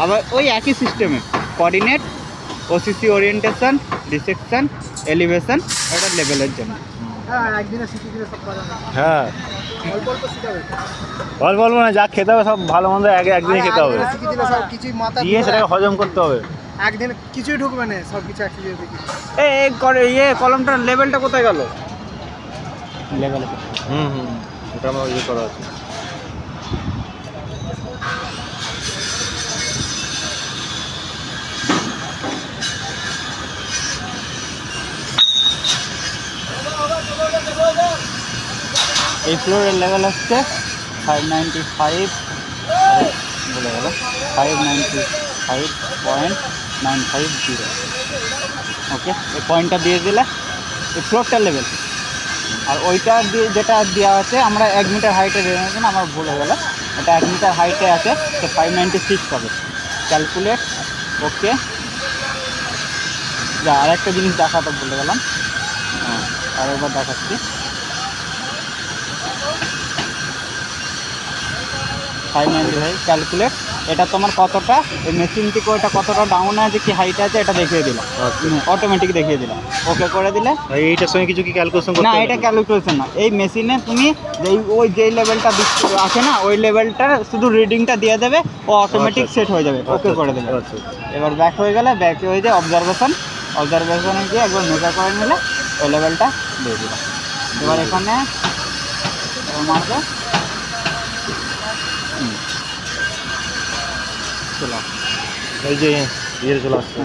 আবার ওই একই সিস্টেমে coordinate, OCC orientation, dissection, elevation, এটা লেভেলের জন্য। হ্যাঁ অল্প অল্প না, যা খেতে হবে সব ভালো মন্দ একদিনে খেতে হবে, দিয়ে সেটাকে হজম করতে হবে। একদিন কিছুই ঢুকবে না, সব কিছু একসাথে দেখি। কলমটার লেভেলটা কোথায় গেল? লেভেল ওটা আমার ইয়ে করা আছে। এই ফ্লোরের লেভেল হচ্ছে 595, বলে গেল 595.950। ওকে, এই পয়েন্টটা দিয়ে দিলে এই ফ্লোরটার লেভেল। আর ওইটা দিয়ে যেটা দেওয়া আছে আমরা 1 মিটার হাইটে রেখেছি না, আমার ভুল হয়ে গেল, এটা 1 মিটার হাইটে আছে, তো 596 হবে। ক্যালকুলেট। ওকে, যা আরেকটা জিনিস দেখাতে ভুলে গেলাম, আরেকবার দেখাচ্ছি। 595 ক্যালকুলেট। এটা তোমার কতটা এই মেশিন থেকে ওইটা কতটা ডাউন আছে কি হাইট আছে এটা দেখিয়ে দিলাম, অটোমেটিক দেখিয়ে দিলাম। ওকে করে দিলে এইটার সঙ্গে কিছু কি ক্যালকুলেশন করতে না, হবে? এটা ক্যালকুলেশন না, এই মেশিনে তুমি যেই লেভেলটা আছে না ওই লেভেলটার শুধু রিডিংটা দিয়ে দেবে, ও অটোমেটিক সেট হয়ে যাবে। ওকে করে দেবে। এবার ব্যাক হয়ে গেলে ব্যাকে হয়ে যায় অবজারভেশনে গিয়ে একবার মেজার করে নিলে ওই লেভেলটা দিয়ে দিলাম। এবার এখানে মারবে, এই যে ইয়ে চলে আসছে।